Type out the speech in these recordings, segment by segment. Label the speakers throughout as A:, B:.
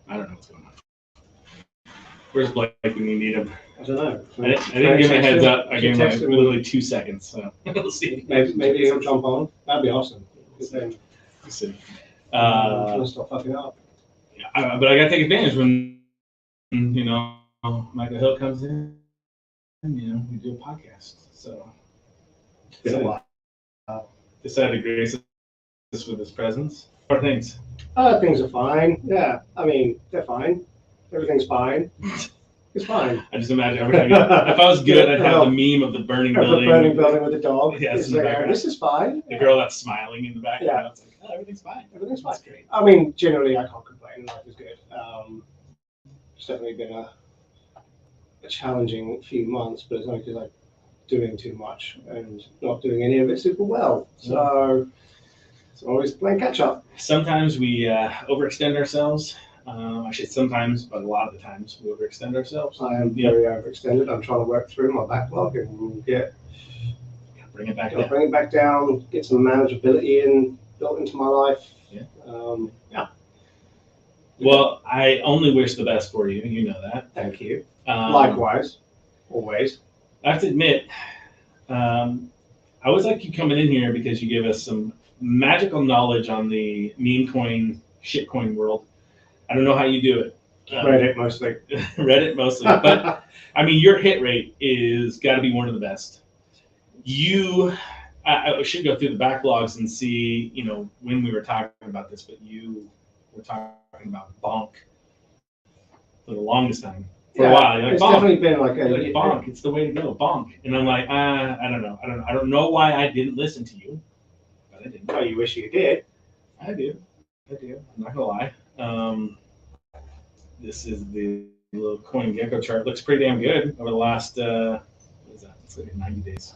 A: I don't know what's going on. Where's Blake when you need him?
B: I don't know.
A: I didn't give him a heads up. I gave him like literally 2 seconds. So we'll see.
B: Maybe he'll jump on. That'd be awesome.
A: We'll see.
B: I'm trying to stop fucking up.
A: But I gotta take advantage when Michael Hill comes in. We do a podcast. So
B: Been a while.
A: Decided to grace us with his presence. What are things?
B: Things are fine. Yeah, I mean they're fine. Everything's fine. It's fine.
A: I just imagine every time if I was good, I'd have the meme of the burning building.
B: The burning building with the dog.
A: Yes,
B: This is fine.
A: The girl that's smiling in the background.
B: Yeah.
A: It's like, everything's fine.
B: Everything's fine.
A: That's great.
B: I mean, generally, I can't complain. Life is good. It's definitely been a challenging few months, but it's only because I'm doing too much and not doing any of it super well. So it's always playing catch up.
A: Sometimes we overextend ourselves. Actually, sometimes, but a lot of the times, we overextend ourselves.
B: I am very overextended. I'm trying to work through my backlog and
A: bring it back down.
B: Bring it back down, get some manageability built into my life.
A: Yeah.
B: Yeah.
A: Well, I only wish the best for you. You know that.
B: Thank you. Likewise. Always.
A: I have to admit, I always like you coming in here because you give us some magical knowledge on the meme coin, shitcoin world. I don't know how you do it.
B: Reddit mostly.
A: Reddit mostly. But, I mean, your hit rate is got to be one of the best. I should go through the backlogs and see, when we were talking about this, but you were talking about BONK for the longest time. For a while. You're like,
B: it's
A: BONK.
B: Definitely been like a
A: BONK. It's the way to go. BONK. And I'm like, I don't know. I don't know why I didn't listen to you, but I didn't.
B: Oh, you wish you did.
A: I do. I'm not gonna lie. This is the little coin gecko chart. Looks pretty damn good over the last what is that? It's like 90 days.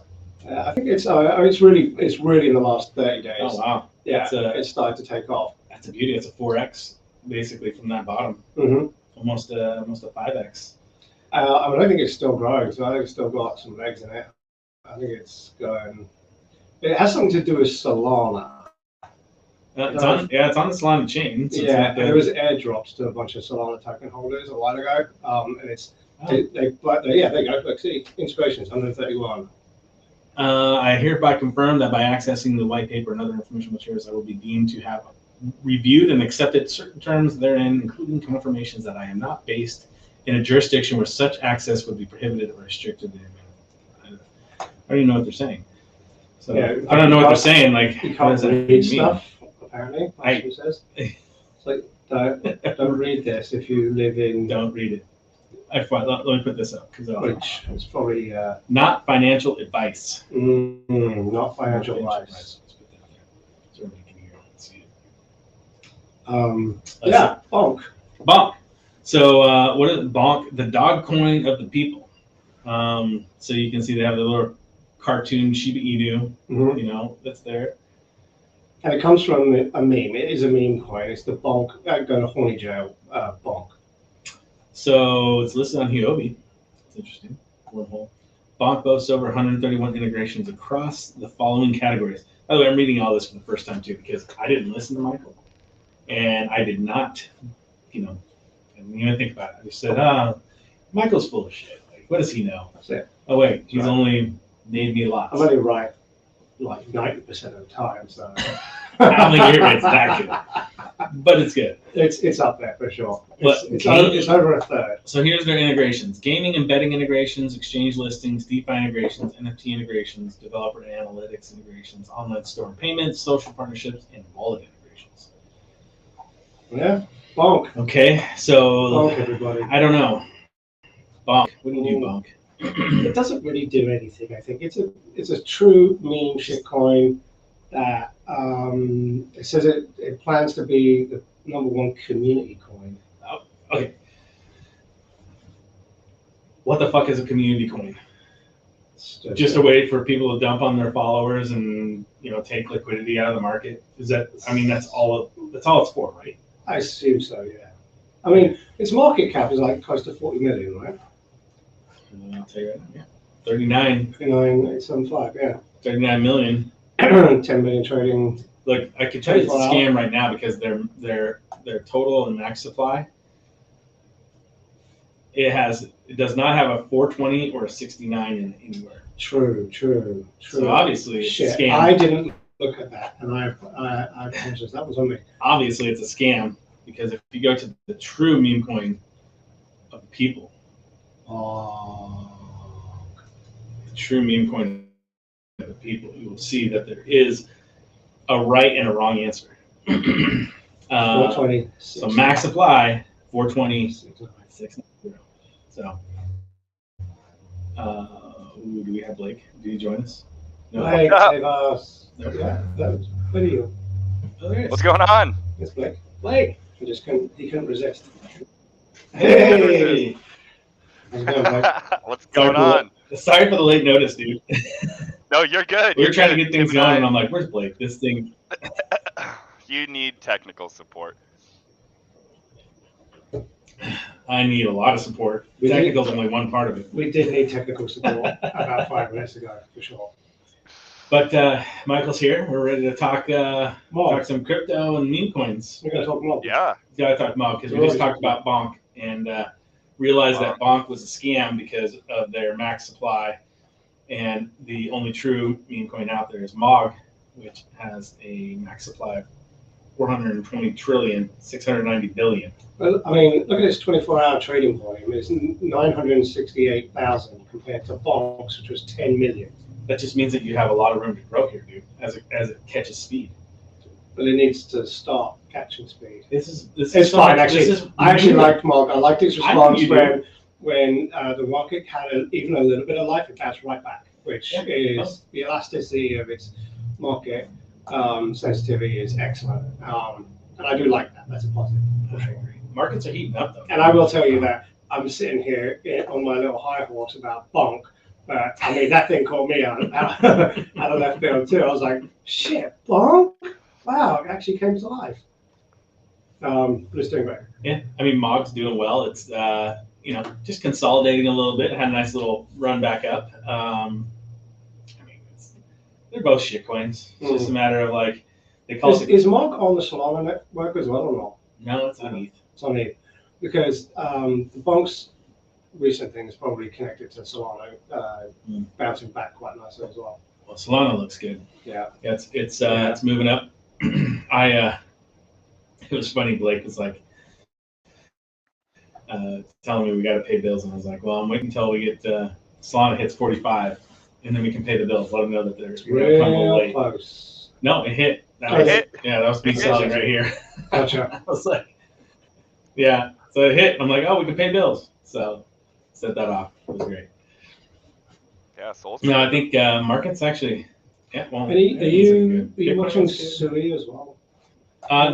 B: I think it's really in the last 30 days.
A: Oh wow!
B: Yeah, it's started to take off.
A: That's a beauty. It's a 4x basically from that bottom.
B: Mm-hmm.
A: Almost a 5x.
B: I mean, I think it's still growing, so I think it's still got some legs in it. I think it's going. It has something to do with Solana.
A: It's on the Solana chain. So
B: there was airdrops to a bunch of Solana token holders a while ago, and it's there you go. Look, see, integrations 131.
A: I hereby confirm that by accessing the white paper and other informational materials, I will be deemed to have reviewed and accepted certain terms therein, including confirmations that I am not based in a jurisdiction where such access would be prohibited or restricted. I don't even know what they're saying. So I don't know what they're saying. Like,
B: you can't read stuff. Apparently, it says. It's like don't read this if you live in.
A: Don't read it. Let me put this up because
B: it's probably
A: not financial advice.
B: Not financial advice.
A: Let's put that there so everybody can hear and see
B: it. BONK.
A: BONK. So what is BONK? The dog coin of the people. So you can see they have the little cartoon Shiba Inu.
B: Mm-hmm.
A: That's there. And
B: it comes from a meme. It is a meme coin. It's the BONK. Go to horny jail. BONK.
A: So it's listed on Huobi. It's interesting. Wormhole. BONK boasts over 131 integrations across the following categories. By the way, I'm reading all this for the first time too because I didn't listen to Michael, and I did not, didn't even think about it. I just said, Michael's full of shit. Like, what does he know?
B: That's it.
A: Oh wait, he's only made me lots.
B: I'm only right like 90% of the time, so
A: I don't think your rate's that good, but it's good.
B: It's up there for sure. It's over a third.
A: So here's their integrations: gaming and betting integrations, exchange listings, DeFi integrations, NFT integrations, developer and analytics integrations, online store and payments, social partnerships, and wallet integrations.
B: Yeah, BONK.
A: Okay, so
B: BONK, everybody.
A: I don't know. BONK. What do you do, BONK?
B: It doesn't really do anything. I think it's a true meme shitcoin that it says it plans to be the #1 community coin.
A: Oh, okay. What the fuck is a community coin? Just a way for people to dump on their followers and take liquidity out of the market. Is that? I mean, that's all it's for, right?
B: I assume so. Yeah. I mean, its market cap is like close to 40 million, right?
A: I'll tell you right now. Yeah. 39.875.
B: Yeah.
A: 39 million.
B: 10 million trading.
A: Look, I can tell you it's a scam right now because their total and max supply It does not have a 420 or a 69 in anywhere.
B: True.
A: So obviously it's
B: Shit,
A: a scam.
B: I didn't look at that, and I apologize. That was on me.
A: Obviously it's a scam because if you go to the true meme coin of the people, the true meme coin of the people, you will see that there is a right and a wrong answer.
B: 420.
A: So max supply 420 690. So do we have Blake? Did he join us? No.
B: Blake, save us.
A: No.
B: Yeah, that was video.
A: Oh, there it is.
C: What's going on?
B: It's Blake.
A: Blake.
B: He couldn't resist.
A: Hey.
B: How's it going, Blake?
C: What's going on?
A: Sorry for the late notice, dude.
C: No, you're good.
A: We were
C: You're
A: trying
C: good.
A: to get things going, and I'm like, where's Blake? This thing.
C: You need technical support.
A: I need a lot of support. Technical's only one part of it.
B: We did need technical support about 5 minutes ago, for sure.
A: But Michael's here. We're ready to talk some crypto and meme coins.
B: We're going to talk more.
C: Yeah.
A: We got to talk MOG because we just talked about BONK and realized that BONK was a scam because of their max supply. And the only true meme coin out there is MOG, which has a max supply of 420 trillion, 690 billion.
B: Well, I mean, look at this 24-hour trading volume. It's 968,000 compared to BONK's, which was 10 million.
A: That just means that you have a lot of room to grow here, dude, as it catches speed.
B: But it needs to start catching speed.
A: This is
B: It's fine, actually. I actually liked MOG. I liked his response when the market had even a little bit of life. It bounced right back, which is the elasticity of its market sensitivity is excellent. And I do like that. That's a positive.
A: Markets are heating up, though.
B: And I will tell you that I'm sitting here on my little high horse about BONK. But I mean, that thing caught me out of left field too. I was like, shit, BONK? Wow, it actually came to life. But it's doing great.
A: Yeah, I mean, MOG's doing well. It's just consolidating a little bit. Had a nice little run back up. I mean, they're both shit coins. It's just a matter of like they call it.
B: Is MOG on the Solana network as well or not?
A: No, it's on ETH.
B: It's on ETH because the BONK's recent thing is probably connected to Solana, bouncing back quite nicely as well.
A: Well, Solana looks good.
B: Yeah,
A: it's moving up. It was funny. Blake was like telling me we got to pay bills, and I was like, well, I'm waiting until we get Solana hits 45, and then we can pay the bills. Let them know that there's
B: real close.
A: No, it hit.
C: Hit?
A: Yeah, that was me selling right here.
B: Gotcha.
A: I was like, yeah. So it hit. I'm like, oh, we can pay bills. So set that off. It was great.
C: Yeah, sold.
A: No, I think markets actually. Yeah. Well,
B: are you watching Sui as well?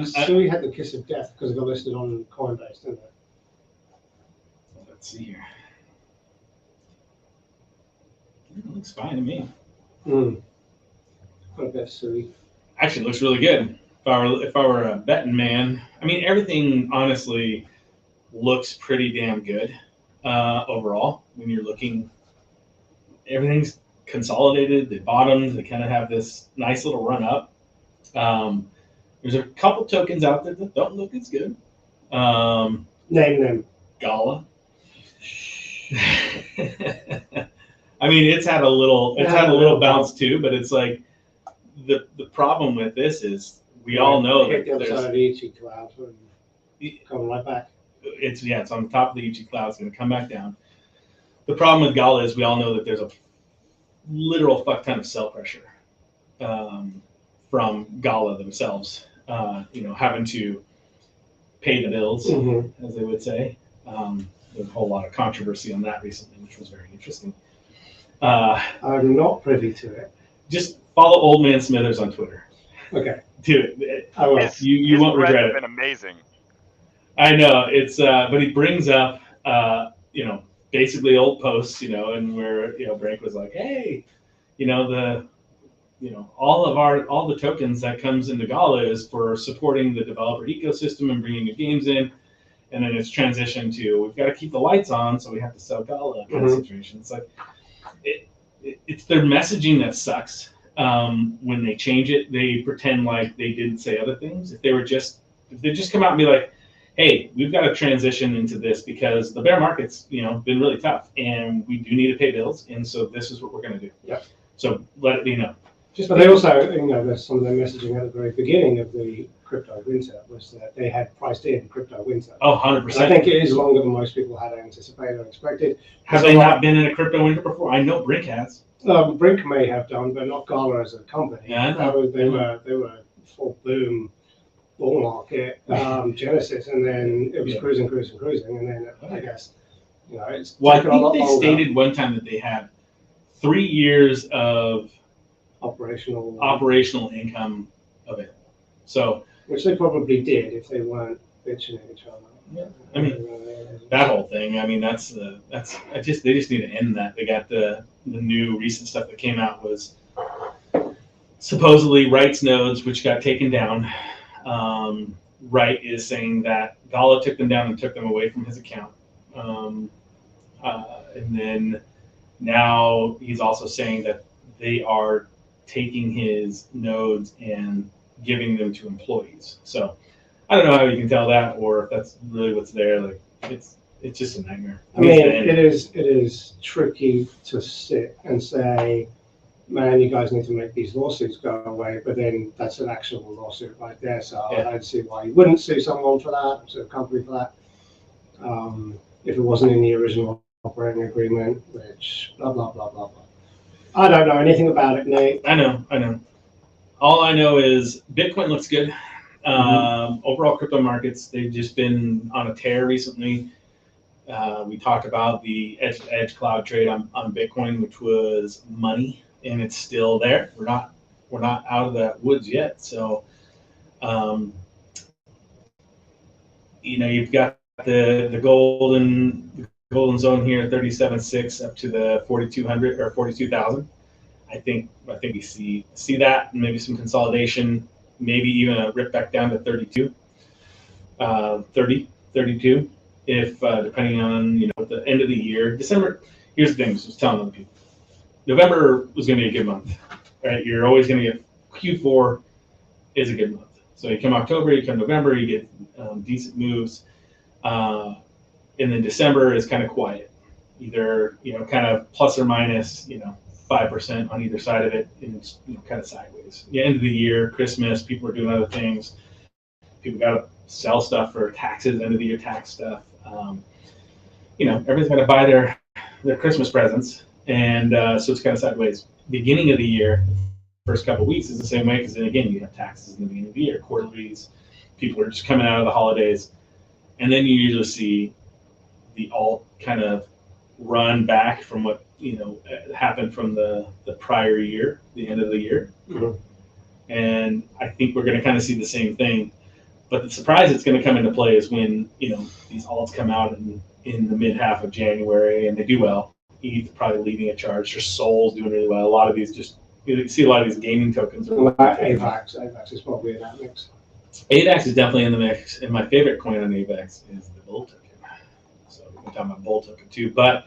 B: Sui had the kiss of death because it got listed on Coinbase, didn't it?
A: Let's see here. It looks fine to me.
B: Got a bet Sui.
A: Actually, it looks really good. If I were a betting man, I mean, everything honestly looks pretty damn good overall. When you're looking, everything's consolidated. They bottomed. They kind of have this nice little run up. There's a couple tokens out there that don't look as good.
B: Name them.
A: Gala. I mean, it's had a little bounce too, but it's like the problem with this is we all know that
B: the other side of the Ichi cloud and coming right back.
A: It's on the top of the Ichi cloud. It's going to come back down. The problem with Gala is we all know that there's a literal fuck ton of sell pressure from Gala themselves. Having to pay the bills, as they would say. There's a whole lot of controversy on that recently, which was very interesting.
B: I'm not privy to it.
A: Just follow Old Man Smithers on Twitter.
B: Okay.
A: Do it.
B: I will.
A: You won't regret it.
C: Been amazing.
A: I know it's, but he brings up, basically old posts, and where Brank was like, hey, all the tokens that comes into Gala is for supporting the developer ecosystem and bringing new games in, and then it's transitioned to we've got to keep the lights on, so we have to sell Gala kind of situation. It's like it's their messaging that sucks. When they change it, they pretend like they didn't say other things. If they just come out and be like, hey, we've got to transition into this because the bear market's, been really tough, and we do need to pay bills, and so this is what we're going to do.
B: Yep.
A: So let it be known.
B: But they also, there's some of their messaging at the very beginning of the crypto winter was that they had priced in crypto winter.
A: Oh, 100%.
B: And I think it is longer than most people had anticipated or expected.
A: Have they not been in a crypto winter before? I know Brink has.
B: Brink may have done, but not Gala as a company.
A: Yeah,
B: They were full boom bull market genesis, and then it was cruising, and then I guess it's.
A: Well, I think they stated one time that they had 3 years of operational income of it. So,
B: which they probably did if they weren't bitching at each other.
A: Yeah. I mean, that whole thing. I mean, they just need to end that. They got the new recent stuff that came out was supposedly rights nodes, which got taken down. Wright is saying that Gala took them down and took them away from his account. And then now he's also saying that they are taking his nodes and giving them to employees. So I don't know how you can tell that, or if that's really what's there. Like it's just a nightmare.
B: I mean, it is tricky to sit and say, man, you guys need to make these lawsuits go away, but then that's an actionable lawsuit right there. So yeah. I don't see why you wouldn't sue someone for that, sue a company for that. If it wasn't in the original operating agreement, which blah, blah, blah, blah, blah. I don't know anything about it, Nate.
A: I know. All I know is Bitcoin looks good. Overall crypto markets, they've just been on a tear recently. We talked about the edge cloud trade on Bitcoin, which was money, and it's still there. We're not out of the woods yet. So, you've got the golden zone here, 37.6 up to the 4,200 or 42,000. I think we see that, and maybe some consolidation, maybe even a rip back down to 32, 32, if depending on the end of the year. December. Here's the thing. I was telling other people, November was going to be a good month, right? You're always going to get Q4 is a good month. So you come October, you come November, you get decent moves, and then December is kind of quiet, either kind of plus or minus 5% on either side of it, and it's kind of sideways. End of the year, Christmas, people are doing other things. People got to sell stuff for taxes, end of the year tax stuff. Everyone's got to buy their Christmas presents, and so it's kind of sideways. Beginning of the year, first couple of weeks is the same way, because then again you have taxes in the beginning of the year, quarterlies. People are just coming out of the holidays, and then you usually see the alt kind of run back from what happened from the prior year, the end of the year.
B: Mm-hmm.
A: And I think we're going to kind of see the same thing. But the surprise that's going to come into play is when these alts come out in the mid half of January and they do well. ETH probably leading a charge. There's Sol's doing really well. A lot of these you see a lot of these gaming tokens.
B: AVAX is probably in that mix.
A: AVAX is definitely in the mix, and my favorite coin on AVAX is the Bull token. So we can talk about Bull token too. But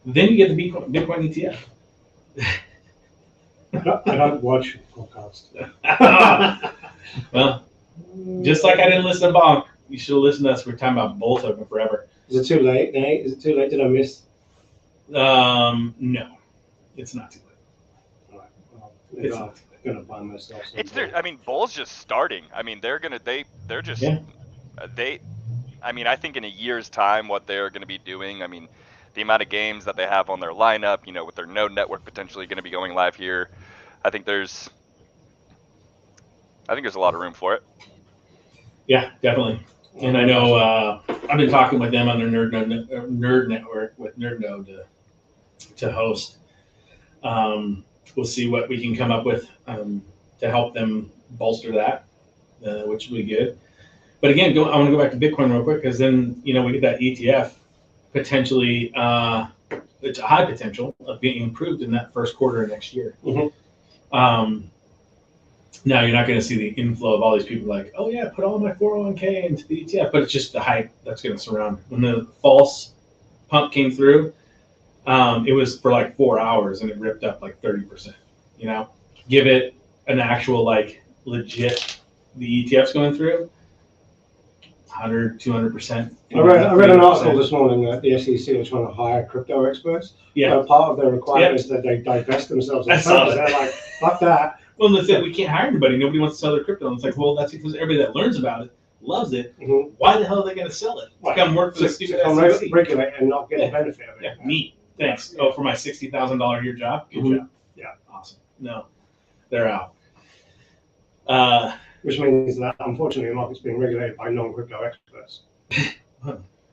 A: then you get the Bitcoin ETF.
B: I don't watch podcasts.
A: Well, just like I didn't listen to BONK, you should have listened to us. We're talking about Bull token forever.
B: Is it too late, Nate? Is it too late? Did I miss?
A: No, it's not too late.
B: All right. Well, maybe I'm gonna buy myself some.
C: Bull's just starting. I mean, they're just I mean, I think in a year's time, what they're going to be doing. I mean, the amount of games that they have on their lineup, with their node network potentially going to be going live here, I think there's a lot of room for it.
A: Yeah, definitely. And I know I've been talking with them on their nerd network with NerdNode to host. We'll see what we can come up with to help them bolster that, which will be good. But again, I want to go back to Bitcoin real quick, because then we get that ETF potentially. It's a high potential of being improved in that first quarter of next year.
B: Mm-hmm.
A: Now you're not going to see the inflow of all these people like, oh yeah, put all my 401k into the ETF, but it's just the hype that's going to surround. When the false pump came through, it was for like 4 hours and it ripped up like 30%. Give it an actual legit the ETFs going through, 100, 200%.
B: I read an article this morning that the SEC are trying to hire crypto experts.
A: Yeah.
B: But part of their requirement is that they divest themselves.
A: I saw that.
B: They're like, fuck that.
A: Well, they said we can't hire anybody. Nobody wants to sell their crypto. And it's like, well, that's because everybody that learns about it loves it.
B: Mm-hmm.
A: Why the hell are they going to sell it?
B: Right.
A: Come work for the stupid SEC.
B: Regulate and not get the benefit of it.
A: Yeah, neat. Thanks. Yeah. Oh, for my $60,000 a year job? Good job.
B: Yeah.
A: Awesome. No, they're out.
B: Which means that, unfortunately, the market's being regulated by non-crypto experts.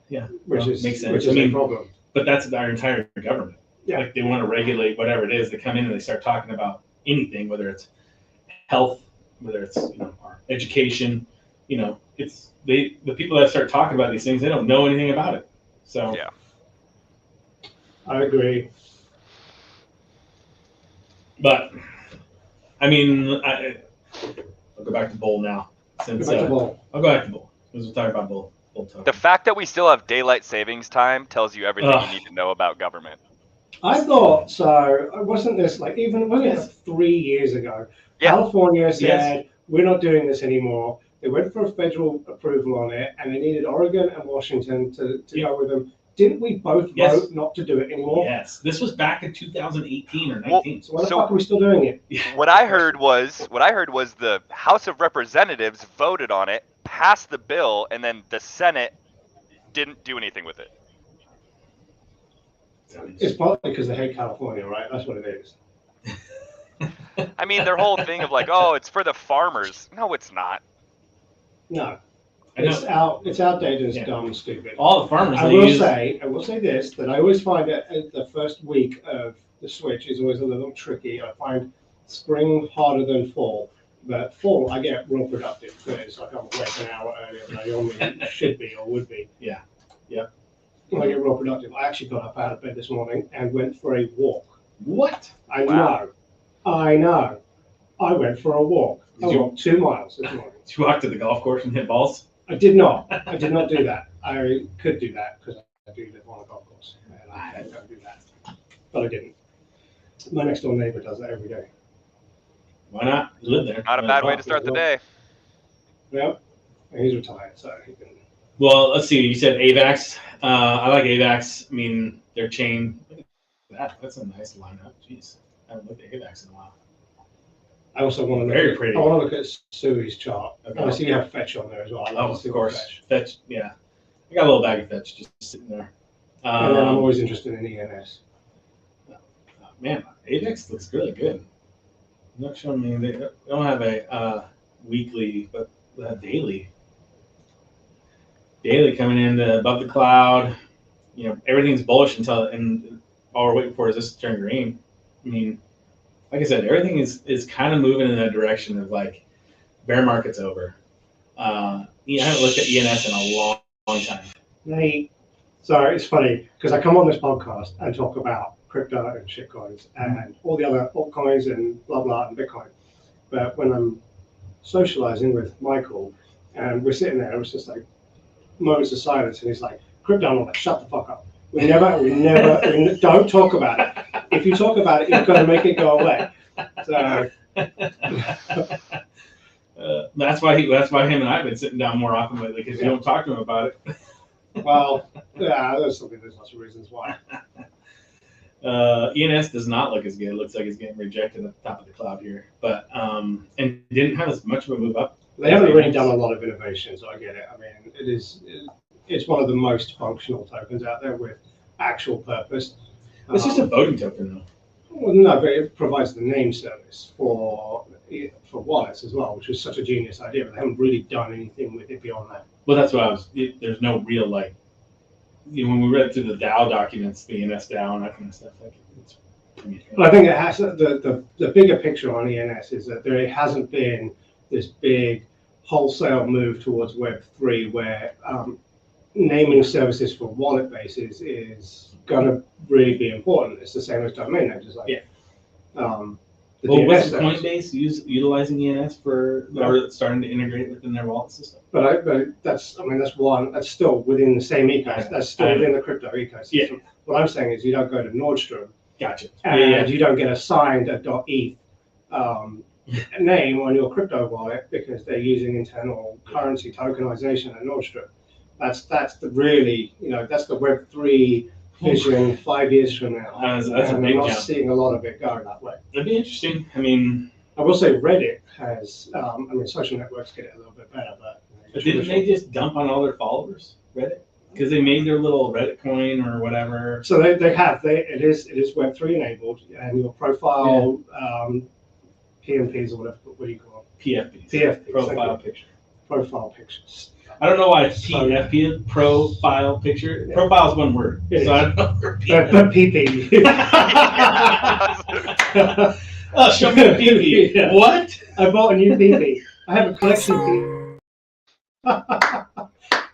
A: Yeah.
B: Which is
A: makes sense.
B: Which is a problem.
A: But that's our entire government.
B: Yeah.
A: Like they want to regulate whatever it is. They come in and they start talking about anything, whether it's health, whether it's our education. It's the people that start talking about these things, they don't know anything about it. So
C: yeah,
B: I agree.
A: But I mean, I'll go back to Bull now. Since
B: I'll go
A: back to Bull. Because we're talking about Bull token.
C: the fact that we still have daylight savings time tells you everything you need to know about government.
B: I thought so. Wasn't this like wasn't it 3 years ago?
C: Yeah.
B: California said we're not doing this anymore. They went for a federal approval on it, and they needed Oregon and Washington to go with them. Didn't we both vote not to do it anymore?
A: Yes. This was back in 2018 or 19.
B: So why the fuck are we still doing it?
C: What I heard was the House of Representatives voted on it, passed the bill, and then the Senate didn't do anything with it.
B: It's partly because they hate California, right? That's what it is.
C: I mean, their whole thing of like, oh, it's for the farmers. No, it's not.
B: No. It's outdated, it's dumb, stupid.
A: All the farmers.
B: I will say this, that I always find that the first week of the switch is always a little tricky. I find spring harder than fall. But fall, I get real productive. It's like I'm awake an hour earlier than I normally should be or would be.
A: Yeah. Yeah.
B: I get real productive. I actually got up out of bed this morning and went for a walk.
A: What?
B: I know. I went for a walk. I walked 2 miles this morning.
A: Did you walk to the golf course and hit balls?
B: I did not. I did not do that. I could do that because I do live on a golf course. And I can go do that. But I didn't. My next door neighbor does that every day.
A: Why not? You live there.
C: Not a bad way to start the day.
B: Yep. He's retired, so he can.
A: Well, let's see. You said AVAX. I like AVAX. I mean, their chain. That's a nice lineup. Jeez. I haven't looked at AVAX in a while.
B: I also want to
A: very pretty.
B: I want to look at Sui's chart.
A: Okay.
B: I see you have Fetch on there as well.
A: Of course. Fetch. Yeah. I got a little bag of Fetch just sitting there.
B: And then I'm always interested in ENS.
A: Man, AVAX looks really good. I'm not showing me. They don't have a weekly, but daily. Daily coming in above the cloud. Everything's bullish and all we're waiting for is this to turn green. I mean, like I said, everything is kind of moving in that direction of like bear market's over. I haven't looked at ENS in a long time.
B: Sorry, it's funny because I come on this podcast and talk about crypto and shitcoins and all the other altcoins and blah blah and Bitcoin. But when I'm socializing with Michael and we're sitting there, it was just like moments of silence, and he's like, "Crypto," I'm like, "Shut the fuck up. We don't talk about it. If you talk about it, you've got to make it go away." So
A: that's why him and I have been sitting down more often lately because you don't talk to him about it.
B: Well, yeah, there's lots of reasons why.
A: ENS does not look as good. It looks like it's getting rejected at the top of the cloud here, but and didn't have as much of a move up.
B: They haven't really done a lot of innovation, so I get it. I mean, it's one of the most functional tokens out there with actual purpose.
A: It's just a voting token, though.
B: Well, no, but it provides the name service for wallets as well, which was such a genius idea. But they haven't really done anything with it beyond that.
A: Well, that's what there's no real when we read through the DAO documents, the ENS DAO and that kind of stuff, it's.
B: But I think it has the bigger picture on ENS is that there hasn't been this big wholesale move towards Web3 where naming services for wallet bases is going to really be important. It's the same as domain names. It's like,
A: what's Coinbase utilizing ENS or starting to integrate within their wallet system?
B: But that's still within the same ecosystem. That's still within the crypto ecosystem.
A: Yeah.
B: What I'm saying is you don't go to Nordstrom.
A: Gotcha.
B: And you don't get assigned a .eth name on your crypto wallet because they're using internal currency tokenization and Nordstrom. That's the really, that's the Web3 vision 5 years from now.
A: That's a
B: and
A: big
B: I'm not
A: jump.
B: seeing a lot of it going that way.
A: That'd be interesting. I mean,
B: I will say Reddit has, social networks get it a little bit better, but
A: didn't they just dump on all their followers, Reddit? Because they made their little Reddit coin or whatever.
B: So it is Web3 enabled, and your profile PMPs or whatever, what do you call
A: PFPs.
B: PFPs,
A: Profile picture.
B: profile pictures.
A: I don't know why it's PFP is profile picture.
B: Yeah.
A: Profile is one word.
B: It
A: So
B: is.
A: I don't know where
B: But PP.
A: Oh, show me the PP.
B: Yeah.
A: What?
B: I bought a new PP. I have a collection of PP.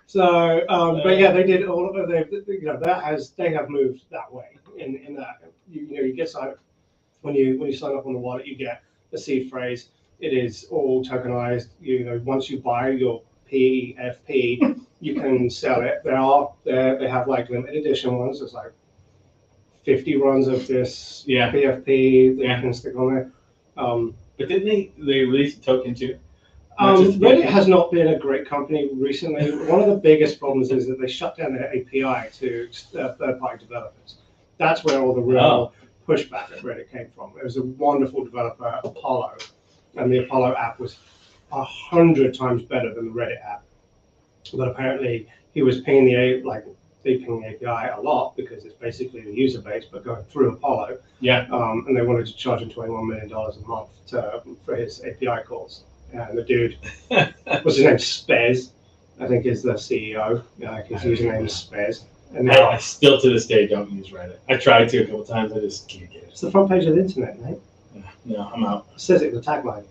B: So, but yeah, they did all of it. They have moved that way. In that, you get signed when you sign up on the wallet, you get a seed phrase. It is all tokenized. Once you buy your PFP, you can sell it. They have like limited edition ones. It's like 50 runs of this PFP that you can stick on there.
A: But didn't they release a token too?
B: Reddit has not been a great company recently. One of the biggest problems is that they shut down their API to third-party developers. That's where all the real pushback at Reddit came from. It was a wonderful developer, Apollo, and the Apollo app was 100 times better than the Reddit app. But apparently, he was pinging the API a lot because it's basically the user base, but going through Apollo.
A: Yeah.
B: And they wanted to charge him $21 million a month for his API calls. And the dude, what's his name? Spez, I think is the CEO. His username is Spez. And now
A: I still to this day don't use Reddit. I tried to a couple times. I just can't get it.
B: It's the front page of the internet, mate.
A: No, I'm out.
B: It says it in the tagline.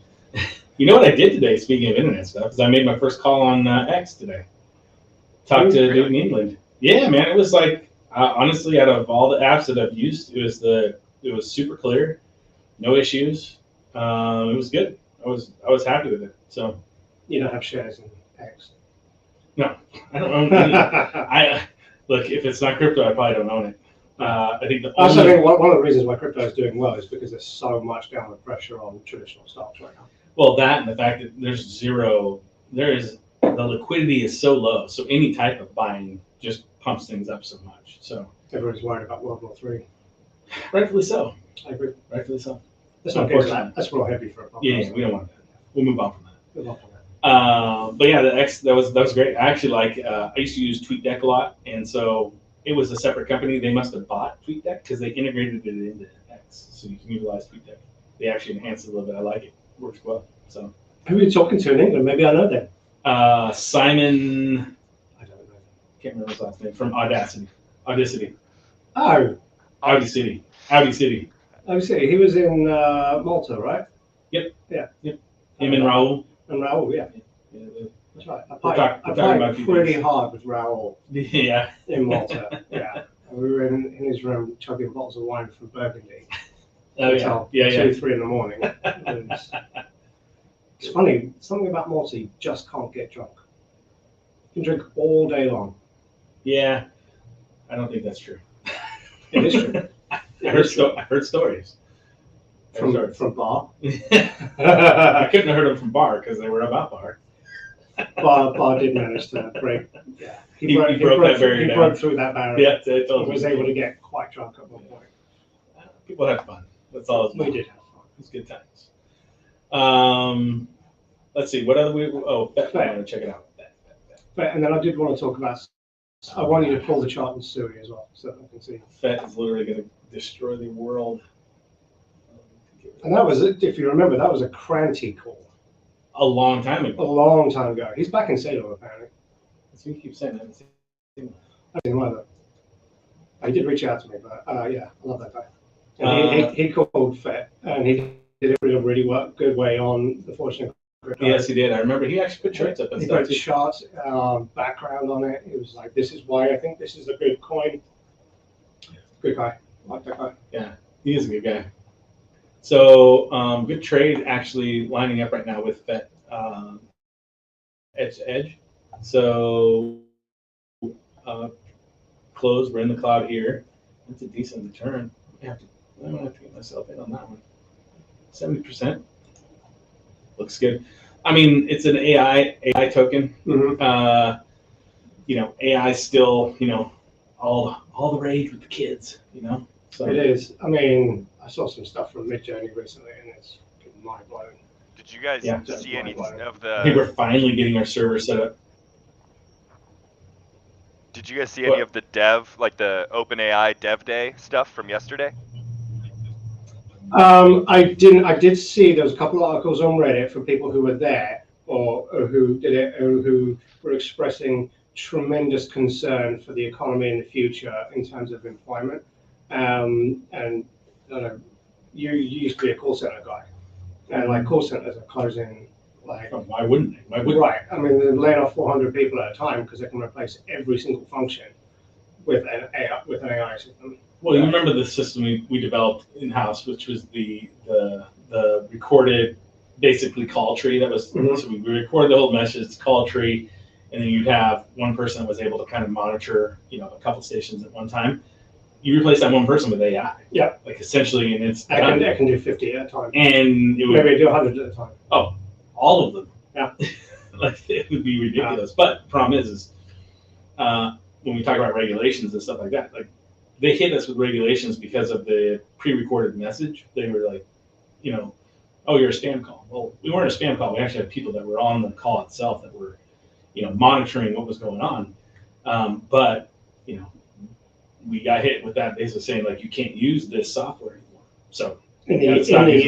A: You know what I did today, speaking of internet stuff, is I made my first call on X today. Talked to a dude in England. Yeah, man, it was like, honestly, out of all the apps that I've used, it was super clear, no issues. It was good. I was happy with it. So
B: you don't have shares in X?
A: No, I don't own any. Look, if it's not crypto, I probably don't own it. I think
B: I think one of the reasons why crypto is doing well is because there's so much downward pressure on traditional stocks right now.
A: Well, that and the fact that the liquidity is so low, so any type of buying just pumps things up so much. So
B: everybody's worried about World War III.
A: Rightfully so.
B: I agree.
A: Rightfully so.
B: That's not good. That's real heavy for a podcast.
A: Yeah, we don't want that. We'll move on from that.
B: Move on from that.
A: But yeah, the X that was great. I actually I used to use TweetDeck a lot, and so it was a separate company. They must have bought TweetDeck because they integrated it into X, so you can utilize TweetDeck. They actually enhanced it a little bit. I like it. Works well. So
B: who are you talking to in England? Maybe I know them.
A: Simon.
B: I don't know.
A: Can't remember his last name. From Audacity.
B: Oh.
A: Audi City.
B: Oh, see, he was in Malta, right?
A: Yep.
B: Yeah.
A: Yep. Him and Raul.
B: And Raul, yeah.
A: Yeah.
B: That's right. I
A: talking
B: played
A: about
B: pretty hard with Raul
A: Yeah.
B: in Malta. Yeah. And we were in his room chugging bottles of wine from Burgundy.
A: Oh yeah.
B: Until 2, 3 in the morning. It's funny, something about Malta, you just can't get drunk. You can drink all day long.
A: Yeah. I don't think that's true.
B: It is true.
A: I heard stories.
B: From bar.
A: I couldn't have heard them from bar because they were about bar.
B: Bar did manage to break. Yeah, he broke through that barrier.
A: Yeah,
B: and was able to get quite drunk at one point.
A: People had fun. That's all.
B: We did have fun.
A: It was good times. Let's see. What other we? Oh, I want to check it out.
B: And then I did want to talk about. I want you to pull the chart in Sui as well, so I can see.
A: FET is literally going to destroy the world.
B: And that was, if you remember, that was a Cranty call.
A: A long time
B: A
A: ago.
B: long time ago. He's back in Salem, apparently.
A: So you keep saying that.
B: I didn't know that. He did reach out to me, but yeah, I love that guy. And he called FET, and he did it in a really good way on the Fortune.
A: Yes, he did. I remember he actually put charts up and
B: He
A: stuff.
B: put charts, background on it. It was like, this is why I think this is a good coin. Good guy. I like that guy.
A: Yeah, he is a good guy. So good trade actually lining up right now with FET edge to edge. So close. We're in the cloud here. That's a decent return. I'm gonna have to get myself in on that one. 70%. looks good. I mean, it's an AI token.
B: Mm-hmm.
A: AI still, all the rage with the kids, So
B: It is. I mean, I saw some stuff from Midjourney recently, and it's mind blowing.
C: Did you guys
A: Yeah.
C: see any of
A: I think
C: the?
A: we're finally getting our server set up.
C: Did you guys see any
A: What?
C: of the dev, like the OpenAI Dev Day stuff from yesterday?
B: I didn't. I did see there was a couple of articles on Reddit from people who were there or who did it, or who were expressing tremendous concern for the economy in the future in terms of employment. And I don't know, you used to be a call center guy, and like call centers are closing. Like,
A: Oh, why wouldn't they? Why wouldn't
B: right. I mean, they're laying off 400 people at a time because they can replace every single function with an AI system.
A: Well, you remember the system we developed in house, which was the recorded basically call tree that was.
B: Mhm.
A: So we recorded the whole message, call tree, and then you'd have one person that was able to kind of monitor, a couple stations at one time. You replace that one person with AI.
B: Yeah.
A: Like essentially, and it's
B: I
A: done.
B: can do 50 at a time.
A: And it would
B: Maybe I do 100 at a time.
A: all of them.
B: Yeah.
A: Like it would be ridiculous. But the problem is when we talk about regulations and stuff like that, like they hit us with regulations because of the pre-recorded message. They were like, oh, you're a spam call. Well, we weren't a spam call. We actually had people that were on the call itself that were, monitoring what was going on. But we got hit with that basically saying like you can't use this software anymore. So
B: In the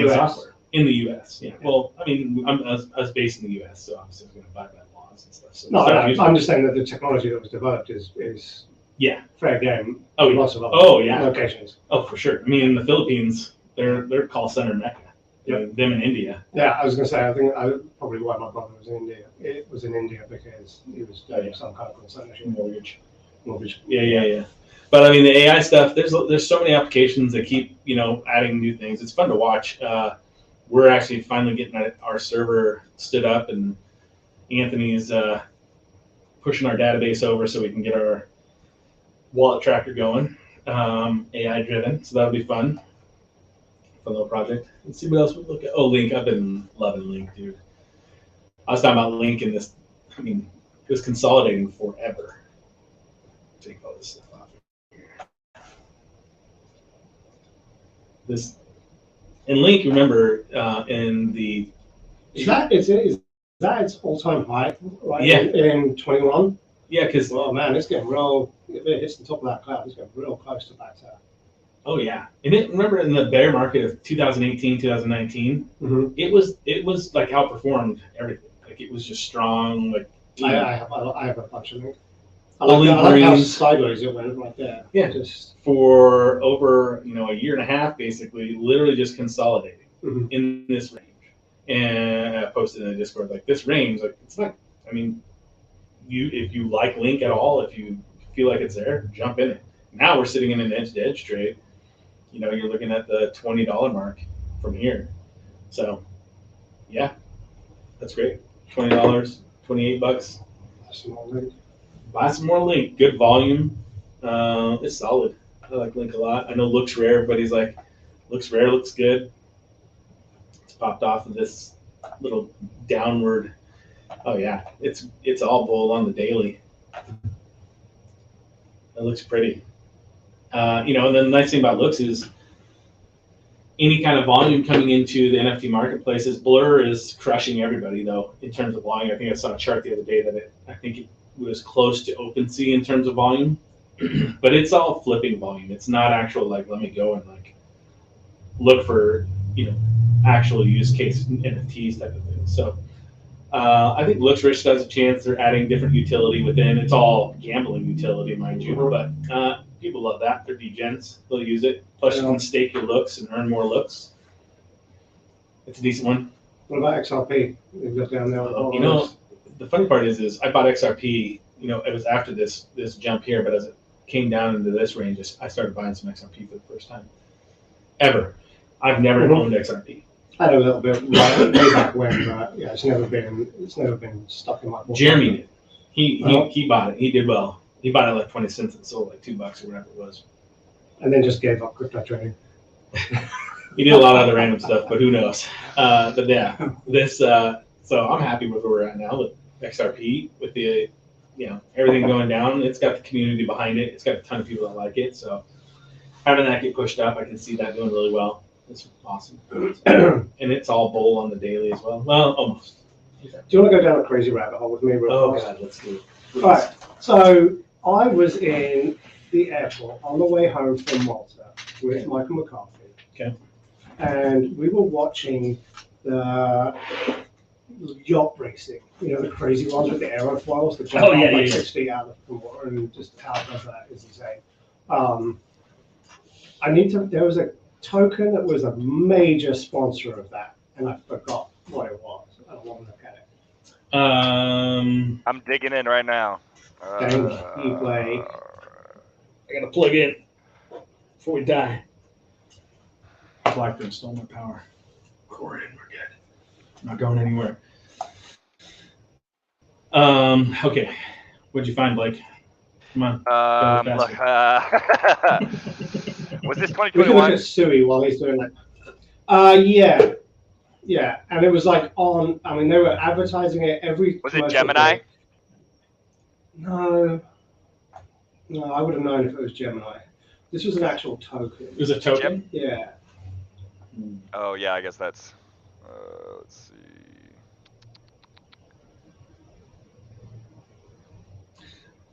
B: US.
A: In the U.S., yeah. Well, I mean, I was based in the U.S., so obviously I was going to abide by laws and stuff. So
B: No, I'm just saying that the technology that was developed is
A: yeah,
B: fair game.
A: Oh,
B: in
A: yeah.
B: Lots of other locations.
A: Oh, for sure. I mean, in the Philippines, they're call center mecca.
B: Yep.
A: I mean, them in India.
B: Yeah, I was going to say, I think probably why my brother was in India. It was in India because he was doing some kind of call center
A: Mortgage.
B: mortgage.
A: Yeah. But I mean, the AI stuff. There's so many applications that keep adding new things. It's fun to watch. We're actually finally getting our server stood up, and Anthony's pushing our database over so we can get our wallet tracker going, AI driven. So that'll be fun. Fun little project. Let's see what else we look at. Oh, Link. I've been loving Link, dude. I was talking about Link in this. I mean, it was consolidating forever. Take all this stuff off here. This. And Link, remember, in the
B: Is that its all-time high? Right?
A: Yeah.
B: In 21.
A: Yeah, because
B: Well, man, it's getting real. If it hits the top of that cloud, it's getting real close to that.
A: oh yeah, and remember in the bear market of 2018, 2019,
B: Mm-hmm.
A: it was like outperformed everything. Like it was just strong. Like
B: I have a bunch of them. I
A: Bowling
B: like how
A: Greens.
B: sideways it went right there.
A: Yeah.
B: Just
A: for over a year and a half, basically, literally just consolidating in this range. And I posted in the Discord like this range, like it's not. I mean, if you like Link at all, if you feel like it's there, jump in it. Now we're sitting in an edge-to-edge trade. You're looking at the $20 mark from here. So, yeah, that's great. $20, $28. Buy some more Link. Good volume. It's solid. I like Link a lot. I know looks rare. Everybody's like, looks rare, looks good. It's popped off of this little downward. Oh yeah, it's all bull on the daily. It looks pretty. And then the nice thing about looks is any kind of volume coming into the NFT marketplaces. Blur is crushing everybody though in terms of volume. I think I saw a chart the other day that I think it was close to OpenSea in terms of volume, but it's all flipping volume. It's not actual like let me go and like look for actual use case NFTs type of thing. So I think Looks Rich has a chance. They're adding different utility within. It's all gambling utility, mind you, but people love that. They're degens. They'll use it. Plus, you can stake your looks and earn more looks. It's a decent one.
B: What about XRP? It goes down there.
A: The funny part is I bought XRP. It was after this jump here, but as it came down into this range, I started buying some XRP for the first time ever. I've never owned XRP.
B: I had a little bit way back when, but yeah, it's never been stuck in my portfolio.
A: Jeremy did. He bought it. He did well. He bought it like 20 cents and sold like $2 or whatever it was.
B: And then just gave up crypto trading.
A: He did a lot of other random stuff, but who knows? But yeah, this. So I'm happy with where we're at now with XRP, with the, everything going down. It's got the community behind it. It's got a ton of people that like it. So having that get pushed up, I can see that doing really well. It's awesome. And it's all bull on the daily as well. Well, almost.
B: Do you want to go down a crazy rabbit hole with me real fast?
A: God, let's do it.
B: All right. So I was in the airport on the way home from Malta with Michael McCarthy.
A: Okay.
B: And we were watching the yacht racing, the crazy ones with the aerofoils, the jump out like 6 feet out of the water, and just how it does that is insane. There was a token that was a major sponsor of that, and I forgot what it was. I don't want to look at it.
C: I'm digging in right now.
B: Thank you, Blake.
A: I gotta plug in before we die. Blackburn stole my power. Cord in, we're good. I'm not going anywhere. Okay. What'd you find, Blake? Come on.
C: Look, was this
B: We can look
C: 2021?
B: at Sui while he's doing that. Yeah. Yeah. And it was like they were advertising it every.
C: Was it Gemini?
B: Day. No, I would have known if it was Gemini. This was an actual token.
A: It was a token?
B: Yeah.
C: Oh yeah, I guess that's. Let's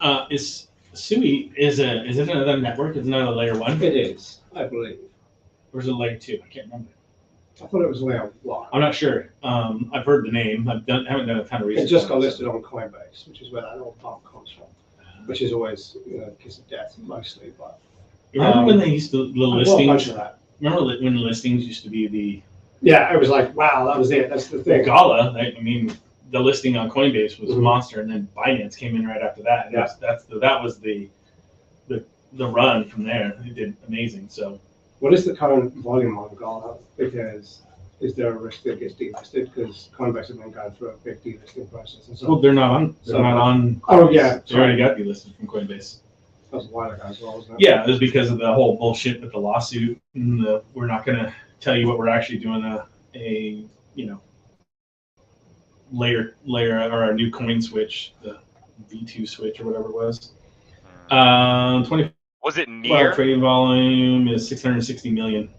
C: see.
A: Is Sui is it another network? Is it another layer 1?
B: It is, I believe.
A: Or is it layer 2? I can't remember.
B: I thought it was layer 1.
A: I'm not sure. I've heard the name. Haven't done a ton of research.
B: It just got listed on Coinbase, which is where that old BONK comes from, which is always kiss of death mostly. But
A: remember when they used to the listings?
B: Remember
A: when the listings used to be the?
B: Yeah, it was like, wow, that was it. That's the thing.
A: Gala. The listing on Coinbase was a monster, and then Binance came in right after that.
B: Yeah.
A: That was the run from there. It did amazing. So.
B: What is the current volume on Gala? Because is there a risk that it gets delisted? Because Coinbase have been going through a big delisting process. And so,
A: Well, they're not on. They're not on.
B: Oh yeah,
A: they already got delisted from Coinbase.
B: That was a while ago as well, wasn't it?
A: Yeah, it was because of the whole bullshit with the lawsuit, and we're not going to tell you what we're actually doing. Layer or our new coin switch, the V2 switch or whatever it was. 20.
C: Was it near?
A: Trading volume is 660 million.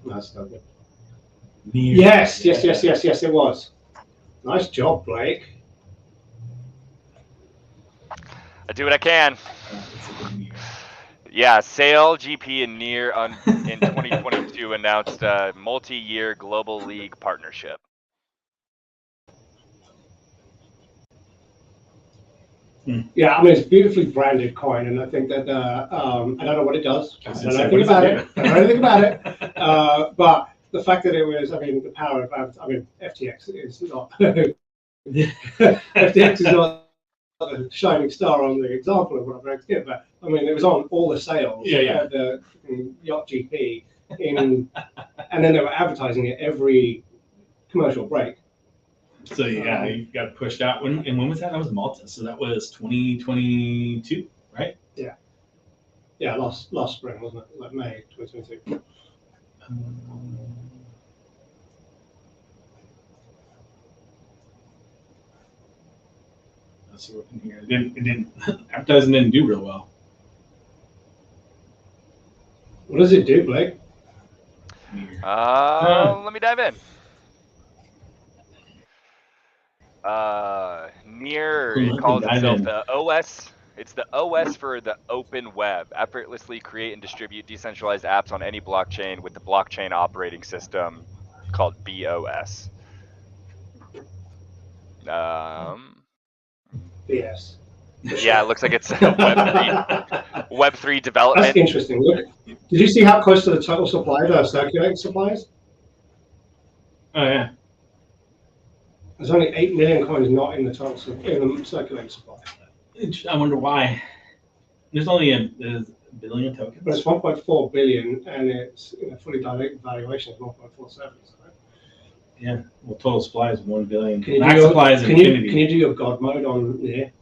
B: That's not good.
A: Near.
B: Yes, it was. Nice job, Blake.
C: I do what I can. Yeah, Sale, GP, and Near in 2022 announced a multi-year global league partnership.
B: Yeah, it's beautifully branded coin, and I think that I don't know what it does. I don't know anything about it. But the fact that it was, the power of, FTX is not. FTX is not a shining star on the example of what FTX did, but it was on all the sales.
A: Yeah.
B: The Yacht GP and then they were advertising it every commercial break.
A: So yeah, you got pushed out. When was that? That was Malta. So that was 2022, right?
B: Yeah. Yeah, last spring, wasn't it? Like May 2022.
A: Let's see what in here. It didn't. Advertising didn't do real well.
B: What does it do, Blake?
C: Let me dive in. Near, it calls itself the OS. It's the OS for the open web. Effortlessly create and distribute decentralized apps on any blockchain with the blockchain operating system called BOS.
B: Yes.
C: Yeah, it looks like it's Web3 development.
B: That's interesting. Look, did you see how close to the total supply there are circulating supplies?
A: Oh yeah.
B: There's only 8 million coins not in the total in the circulating supply.
A: I wonder why. There's only a billion tokens.
B: But it's 1.4 billion, and it's fully diluted valuation is 1.47. Right?
A: Yeah. Well, total supply is 1 billion.
B: Can you
A: Max supply is infinity.
B: Can you do your God mode on Near?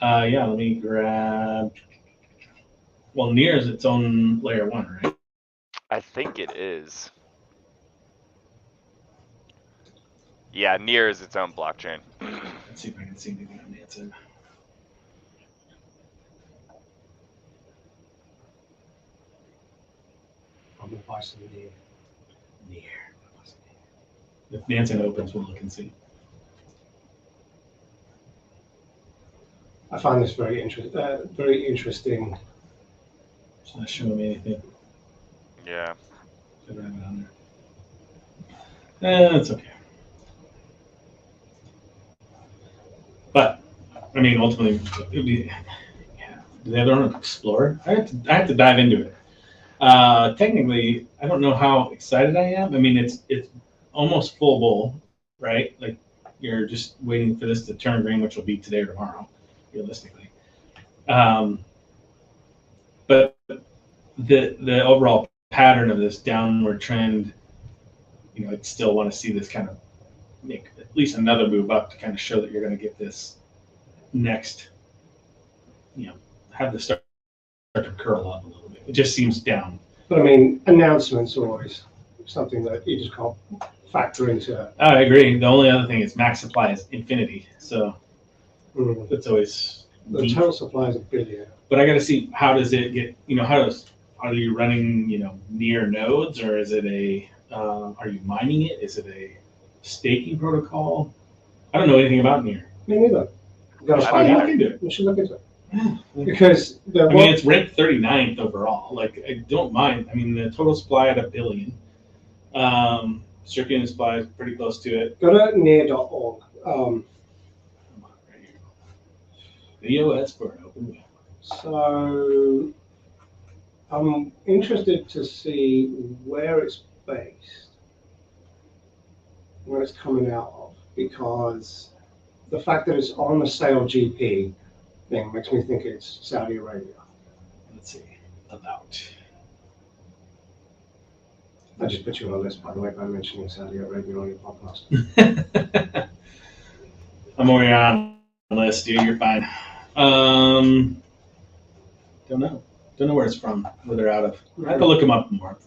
A: Yeah. Let me grab. Well, Near is its own layer 1, right?
C: I think it is. Yeah, Near is its own blockchain.
A: Let's see if I can see anything on the inside.
B: I'm gonna buy some Near.
A: If Nansen opens, we'll look and see.
B: I find this very interesting.
A: It's not showing me anything.
C: Yeah.
A: Should have it on there. It's okay. But I mean, ultimately, it would be. Yeah. Do they have their own Explorer? I have to dive into it. Technically, I don't know how excited I am. I mean, it's almost full bowl, right? Like you're just waiting for this to turn green, which will be today or tomorrow, realistically. But the overall pattern of this downward trend, you know, I'd still want to see this kind of make at least another move up to kind of show that you're going to get this next, you know, have the start to curl up a little bit. It just seems down.
B: But I mean, announcements are always something that you just can't factor into.
A: I agree. The only other thing is max supply is infinity, so it's always
B: the total supply is 1 billion.
A: But I got to see how does it get. You know, are you running, you know, near nodes, or is it a are you mining it? Is it a staking protocol? I don't know anything about near.
B: Me neither. You gotta
C: I
B: find
C: don't
B: out.
A: Look into it.
B: You should look into it. Because
A: I mean, it's ranked 39th overall. Like, I don't mind. I mean, the total supply at 1 billion. Circulating supply is pretty close to it.
B: go to near.org.
A: Come on, right here. The OS for an open web.
B: So I'm interested to see where it's based, where it's coming out of, because the fact that it's on the sale GP thing makes me think it's Saudi Arabia.
A: Let's see. About.
B: I just put you on a list, by the way, by mentioning Saudi Arabia on your podcast.
A: I'm already on the list, dude. You're fine. Don't know. Don't know where it's from, where they're out of. I have to look them up more.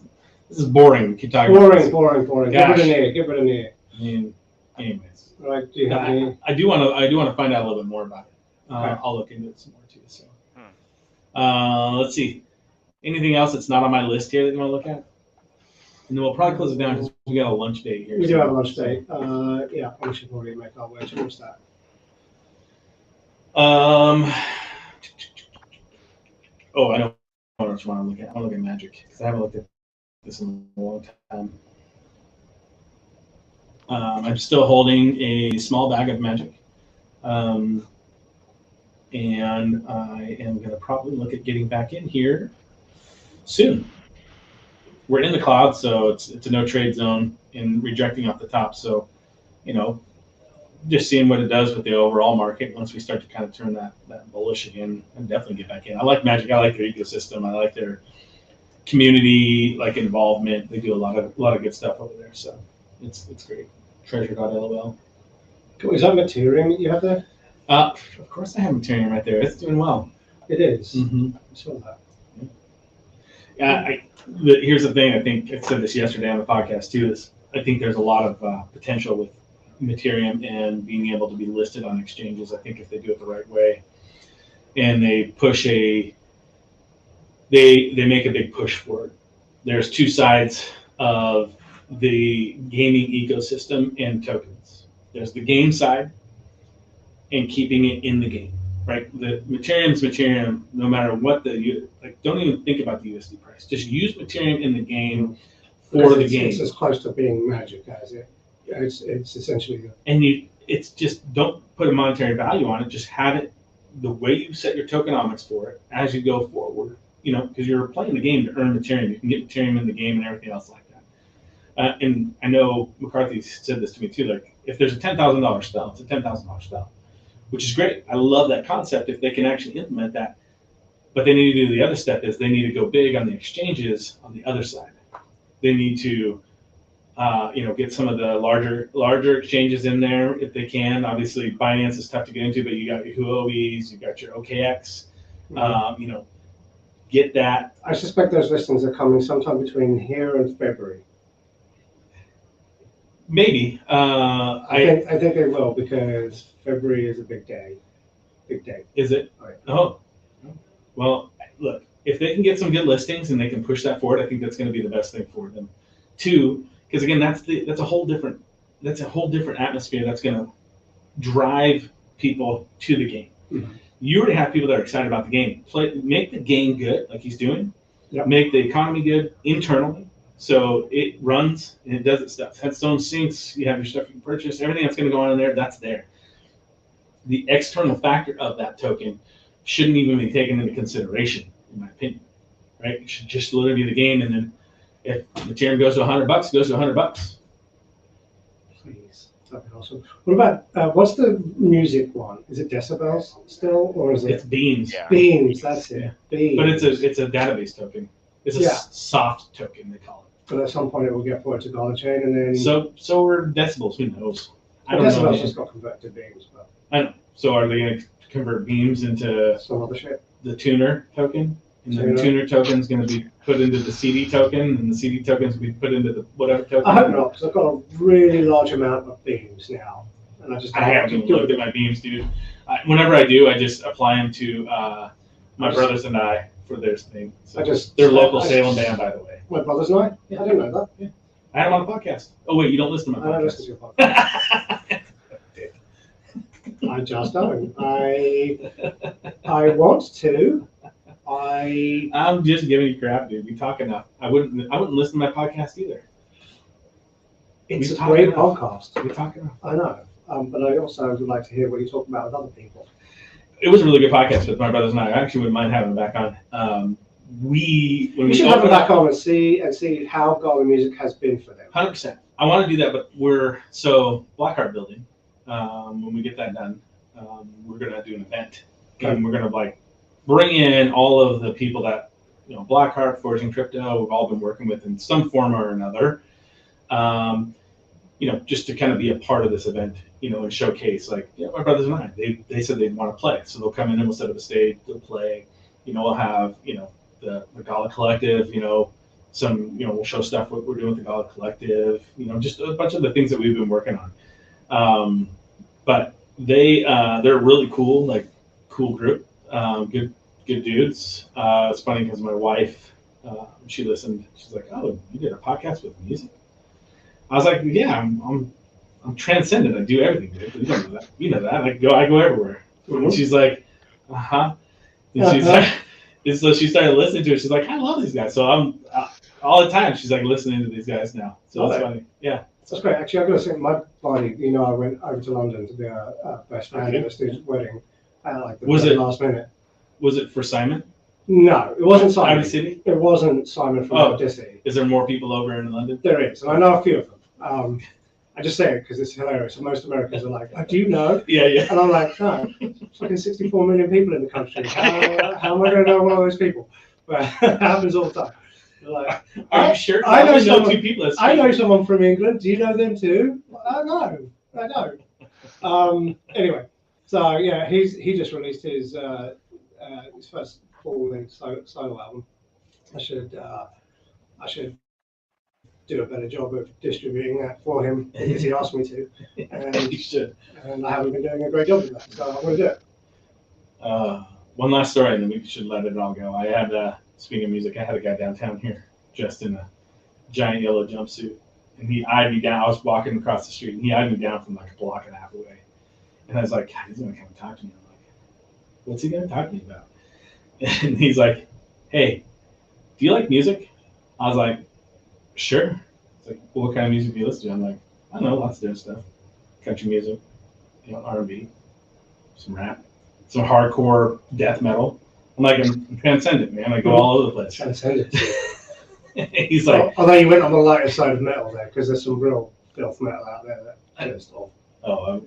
A: This is boring. Keep talking about this.
B: Boring.
A: Gosh.
B: Give it a near.
A: I mean, anyways.
B: Right, do you have any?
A: I do want to find out a little bit more about it.
B: Okay.
A: I'll look into it some more too. So, let's see. Anything else that's not on my list here that you want to look at? And then we'll probably close it down because we got a lunch date here.
B: We do have a lunch date. Yeah, we should probably make our way towards that.
A: Oh, I know what else I want to look at. I want to look at Magic because I haven't looked at this in a long time. I'm still holding a small bag of Magic. And I am going to probably look at getting back in here soon. We're in the cloud, so it's a no trade zone and rejecting off the top. So, you know, just seeing what it does with the overall market once we start to kind of turn that bullish again, and definitely get back in. I like Magic. I like their ecosystem. I like their community involvement. They do a lot of good stuff over there. So it's great. Treasure.lol.
B: Is that Materium that you have there?
A: Of course I have Materium right there. It's doing well.
B: It is.
A: Mm-hmm.
B: I saw that.
A: Yeah, here's the thing. I think I said this yesterday on the podcast too. Is I think there's a lot of potential with Materium and being able to be listed on exchanges. I think if they do it the right way, and they push they make a big push for it. There's two sides of the gaming ecosystem and tokens. There's the game side and keeping it in the game. Right, the Materium's Materium. No matter what don't even think about the USD price. Just use Materium in the game for the game.
B: It's as close to being Magic as it. It's essentially.
A: And it's just don't put a monetary value on it. Just have it the way you set your tokenomics for it as you go forward. You know, because you're playing the game to earn Materium. You can get Materium in the game and everything else like that. And I know McCarthy said this to me too. Like, if there's a $10,000 spell, it's a $10,000 spell. Which is great. I love that concept if they can actually implement that. But they need to do the other step is they need to go big on the exchanges on the other side. They need to, get some of the larger exchanges in there if they can. Obviously, Binance is tough to get into, but you got your Huobi's, you got your OKX. get that.
B: I suspect those listings are coming sometime between here and February.
A: Maybe.
B: I think they will, because February is a big day. Big day.
A: Is it?
B: Oh, yeah.
A: Oh. Well, look, if they can get some good listings and they can push that forward, I think that's going to be the best thing for them. Two, because again, that's a whole different atmosphere that's going to drive people to the game.
B: Mm-hmm.
A: You already have people that are excited about the game. Make the game good, like he's doing.
B: Yep.
A: Make the economy good internally, so it runs and it does its stuff. Headstone sinks. You have your stuff you can purchase. Everything that's going to go on in there, that's there. The external factor of that token shouldn't even be taken into consideration, in my opinion. Right? It should just literally be the game, and then if the Ethereum goes to $100, it goes to $100.
B: Please, that'd be awesome. What about what's the music one? Is it decibels still, or is it?
A: It's beams.
C: Yeah.
B: Beams. That's it.
A: Yeah.
B: Beams.
A: But it's a database token. It's a soft token, they call it.
B: But at some point it will get forwarded to Dollar Chain, and then.
A: So are decibels. Who knows? I don't
B: decibels
A: know.
B: just got converted to beams, but.
A: I know. So are they going to convert beams into
B: some other shit?
A: The tuner token? And then the tuner token is going to be put into the CD token, and the CD token is going to be put into the whatever token.
B: I hope not, because I've got a really large amount of beams now, and I
A: haven't even looked at my beams, dude. Whenever I do, I just apply them to my brothers and I for their thing. So they're local Salem band, by the way.
B: My brothers and I? Yeah, I didn't know that.
A: Yeah. I had them on the podcast. Oh wait, you don't listen to my podcast.
B: I don't listen to your podcast. I just don't. I want to.
A: I'm just giving you crap, dude. We talk enough. I wouldn't listen to my podcast either.
B: It's a great podcast.
A: We talk enough.
B: I know. But I also would like to hear what you talk about with other people.
A: It was a really good podcast with my brothers and I. I actually wouldn't mind having them back on. We
B: should have them back on and see how Garland Music has been for them.
A: 100%. I want to do that, but Blackheart building. When we get that done, we're gonna do an event, and we're gonna bring in all of the people that Blackheart, Forging Crypto, we've all been working with in some form or another. Just to kind of be a part of this event, and showcase my brothers and I. They said they'd want to play, so they'll come in and we'll set up a stage. They'll play. We'll have the Gala Collective. We'll show stuff what we're doing with the Gala Collective. Just a bunch of the things that we've been working on. But they're really cool, cool group, good dudes. It's funny because my wife, she listened. She's like, "Oh, you did a podcast with music?" I was like, "Yeah, I'm transcendent. I do everything, dude. You know that. You know that. I go everywhere." Mm-hmm. And she's like, "Uh-huh." And she's like, and so she started listening to it. She's like, "I love these guys." So I'm all the time. She's listening to these guys now. So it's funny. Yeah.
B: That's great. Actually, I've got to say, my buddy, I went over to London to be a best man at a student's wedding at the last minute.
A: Was it for Simon?
B: No, it wasn't Simon.
A: City?
B: It wasn't Simon from Odyssey.
A: Is there more people over in London?
B: There is, and I know a few of them. I just say it because it's hilarious. And most Americans are like, "Do you know?"
A: Yeah.
B: And I'm like, "No, it's fucking 64 million people in the country. How am I going to know one of those people?" But it happens all the time.
A: Are you sure?
B: I know
A: someone. 2 people.
B: I know someone from England. Do you know them too? I know. Anyway, so yeah, he just released his first full-length solo album. I should do a better job of distributing that for him because he asked me to. And
A: you should.
B: And I haven't been doing a great job of that, so I'm going to do it.
A: One last story, and then we should let it all go. I had. Speaking of music, I had a guy downtown here dressed in a giant yellow jumpsuit, and he eyed me down. I was walking across the street, and he eyed me down from a block and a half away. And I was like, God, he's going to come and talk to me. I'm like, what's he going to talk to me about? And he's like, hey, do you like music? I was like, sure. He's like, well, what kind of music do you listen to? I'm like, I don't know, lots of different stuff. Country music, R&B, some rap, some hardcore death metal. I'm like, I'm transcendent, man. I go all over the place.
B: Transcendent.
A: He's like,
B: although you went on the lighter side of metal there, because there's some real filth metal out there that is off.
A: Oh,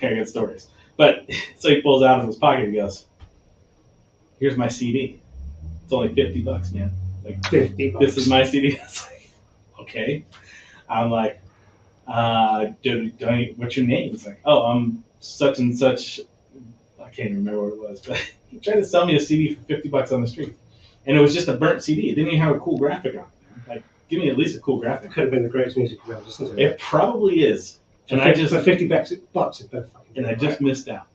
A: I got stories. But so he pulls out of his pocket and goes, "Here's my CD. It's only $50, man. Like
B: $50.
A: This is my CD." I was like, okay. I'm like, what's your name? He's like, oh, I'm such and such. I can't even remember what it was, but he tried to sell me a CD for $50 on the street. and it was just a burnt CD. It didn't even have a cool graphic on it. Like, give me at least a cool graphic.
B: Could have been the greatest music you've ever listened to.
A: It probably is. And
B: For 50 bucks, it's better.
A: And I just missed out.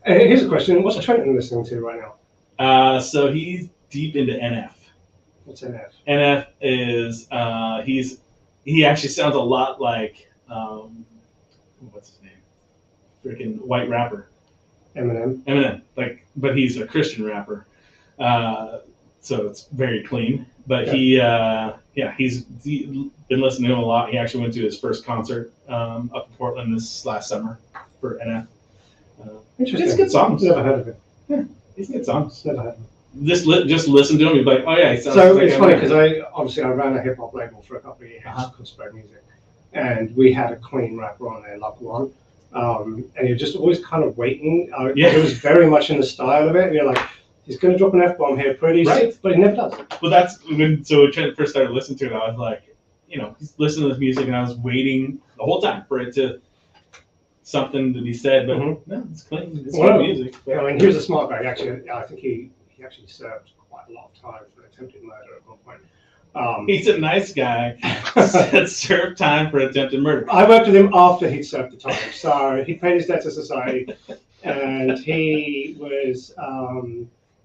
B: Here's a question: what's Trenton listening to right now?
A: So he's deep into NF.
B: What's NF?
A: NF is he actually sounds a lot like what's his name? Freaking white rapper. Eminem, like, but he's a Christian rapper, so it's very clean. But he's been listening to him a lot. He actually went to his first concert up in Portland this last summer for NF.
B: Interesting.
A: It's good songs.
B: Never heard of it.
A: Yeah, he's good songs.
B: Never heard of it.
A: Just listen to him. You'd be like, oh yeah, he sounds.
B: So
A: like
B: it's funny because I ran a hip hop label for a couple of years called Spread Music, and we had a clean rapper on there, like one. And you're just always kind of waiting. It was very much in the style of it. And you're like, he's going to drop an F-bomb here pretty soon, but he never does.
A: Well, that's when Trent first started listening to it. I was like, he's listening to this music, and I was waiting the whole time for it to something to be said. But no, it's clean. It's good music.
B: I mean, he was a smart guy. Actually, I think he actually served quite a lot of time for attempted murder at one point.
A: He's a nice guy that served time for attempted murder.
B: I worked with him after he'd served the time, so he paid his debt to society, and he was,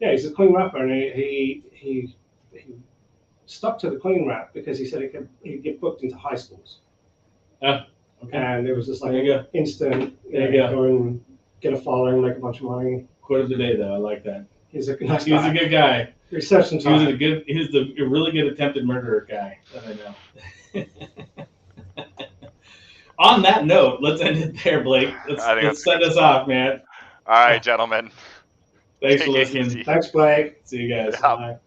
B: he's a clean rapper, and he stuck to the clean rap because he said he'd get booked into high schools.
A: Oh, okay.
B: And it was just like
A: There
B: instant,
A: you go.
B: go and get a following, make a bunch of money.
A: Quote of the day, though. I like that.
B: He's a nice
A: guy. He was a good guy.
B: Research some time.
A: He was a really good attempted murderer guy that I know. On that note, let's end it there, Blake. Let's set us off, man.
C: All right, gentlemen.
A: Thanks for listening.
B: Thanks, Blake.
A: See you guys.
C: Yeah.
A: Bye.